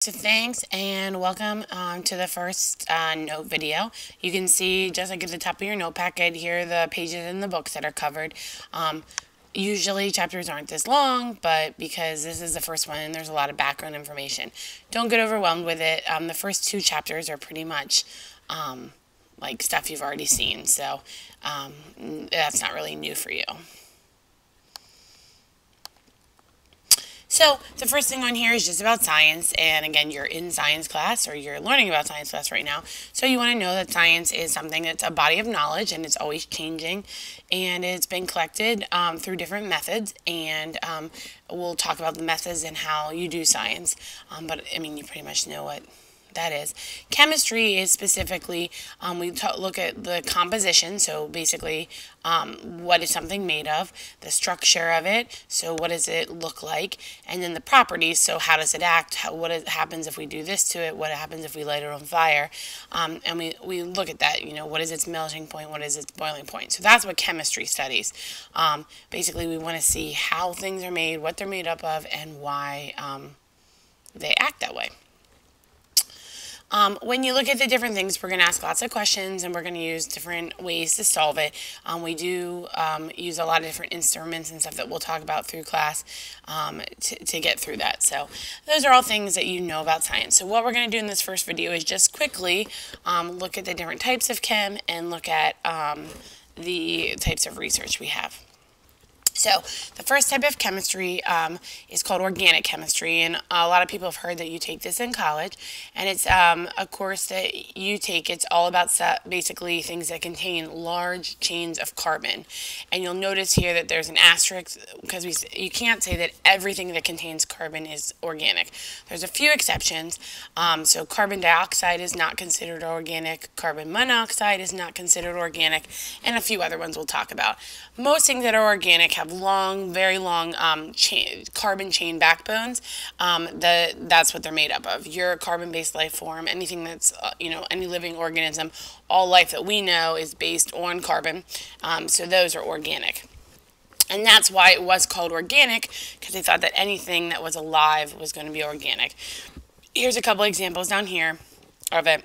So thanks and welcome to the first note video. You can see just like at the top of your note packet here the pages in the books that are covered. Usually chapters aren't this long, but because this is the first one and there's a lot of background information, don't get overwhelmed with it. The first two chapters are pretty much like stuff you've already seen, so that's not really new for you. So the first thing on here is just about science, and again, you're in science class or you're learning about science class right now, so you want to know that science is something that's a body of knowledge and it's always changing, and it's been collected through different methods, and we'll talk about the methods and how you do science, but I mean, you pretty much know what that is. Chemistry is specifically, we look at the composition, so basically what is something made of, the structure of it, so what does it look like, and then the properties, so how does it act, what happens if we do this to it, what happens if we light it on fire, and we look at that, you know, what is its melting point, what is its boiling point. So that's what chemistry studies. Basically we want to see how things are made, what they're made up of, and why they act that way. When you look at the different things, we're going to ask lots of questions and we're going to use different ways to solve it. We do use a lot of different instruments and stuff that we'll talk about through class to get through that. So those are all things that you know about science. So what we're going to do in this first video is just quickly look at the different types of chem and look at the types of research we have. So the first type of chemistry is called organic chemistry, and a lot of people have heard that you take this in college, and it's a course that you take. It's all about basically things that contain large chains of carbon, and you'll notice here that there's an asterisk because you can't say that everything that contains carbon is organic. There's a few exceptions. So carbon dioxide is not considered organic, carbon monoxide is not considered organic, and a few other ones we'll talk about. Most things that are organic have long, very long carbon chain backbones. That's what they're made up of. Your carbon-based life form, anything that's, any living organism, all life that we know is based on carbon. So those are organic. And that's why it was called organic, because they thought that anything that was alive was going to be organic. Here's a couple examples down here of it.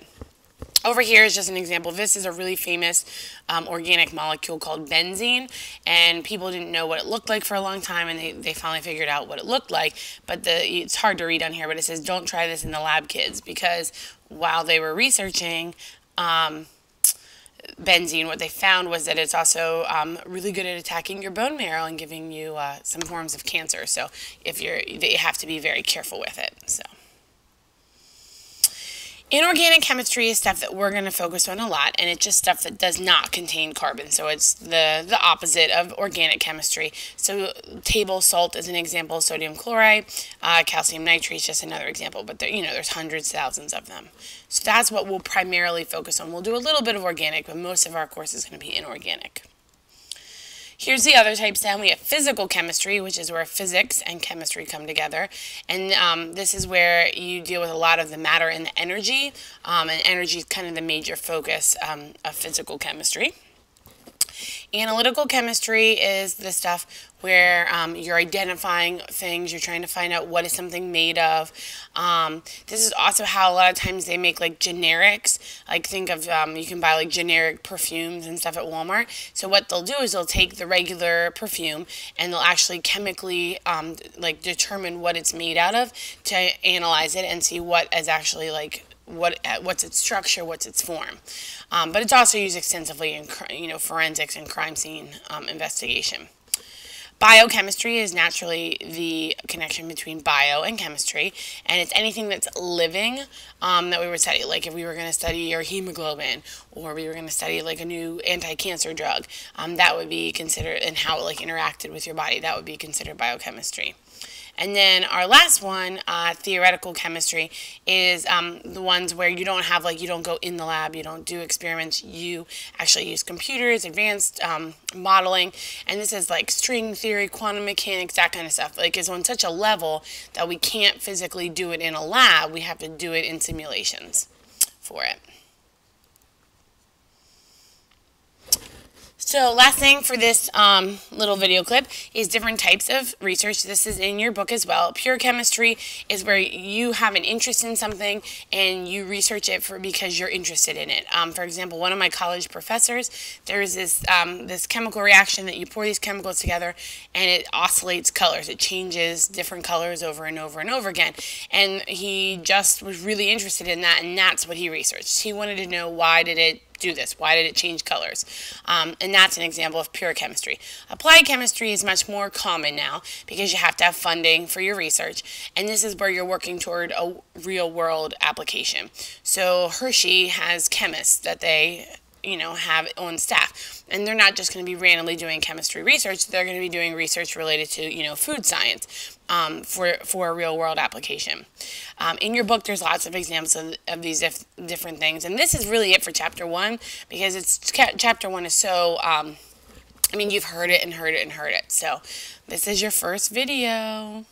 Over here is just an example. This is a really famous organic molecule called benzene, and people didn't know what it looked like for a long time, and they finally figured out what it looked like. But it's hard to read on here, but it says, don't try this in the lab, kids, because while they were researching benzene, what they found was that it's also really good at attacking your bone marrow and giving you some forms of cancer. So you have to be very careful with it. So. Inorganic chemistry is stuff that we're going to focus on a lot, and it's just stuff that does not contain carbon. So it's the opposite of organic chemistry. So table salt is an example, sodium chloride, calcium nitrate is just another example, but there's hundreds, thousands of them. So that's what we'll primarily focus on. We'll do a little bit of organic, but most of our course is going to be inorganic. Here's the other types then. We have physical chemistry, which is where physics and chemistry come together. And this is where you deal with a lot of the matter and the energy. And energy is kind of the major focus of physical chemistry. Analytical chemistry is the stuff where you're identifying things, you're trying to find out what is something made of. This is also how a lot of times they make like generics. Like think of, you can buy like generic perfumes and stuff at Walmart. So what they'll do is they'll take the regular perfume and they'll actually chemically like determine what it's made out of to analyze it and see what is actually like what's its structure, what's its form. But it's also used extensively in forensics and crime scene investigation. Biochemistry is naturally the connection between bio and chemistry, and it's anything that's living that we would study. Like if we were going to study your hemoglobin, or we were going to study like a new anti-cancer drug, that would be considered, and how it like interacted with your body, that would be considered biochemistry. And then our last one, theoretical chemistry, is the ones where you don't have, you don't go in the lab, you don't do experiments, you actually use computers, advanced modeling, and this is like string theory, quantum mechanics, that kind of stuff. Like it's on such a level that we can't physically do it in a lab, we have to do it in simulations for it. So last thing for this little video clip is different types of research. This is in your book as well. Pure chemistry is where you have an interest in something and you research it because you're interested in it. For example, one of my college professors, there's this chemical reaction that you pour these chemicals together and it oscillates colors. It changes different colors over and over and over again. And he just was really interested in that, and that's what he researched. He wanted to know, why did it do this? Why did it change colors? And that's an example of pure chemistry. Applied chemistry is much more common now because you have to have funding for your research, and this is where you're working toward a real-world application. So Hershey has chemists that they have on staff, and they're not just going to be randomly doing chemistry research. They're going to be doing research related to food science for a real world application. In your book, there's lots of examples of these different things, and this is really it for chapter 1, because chapter 1 is so you've heard it and heard it and heard it. So this is your first video.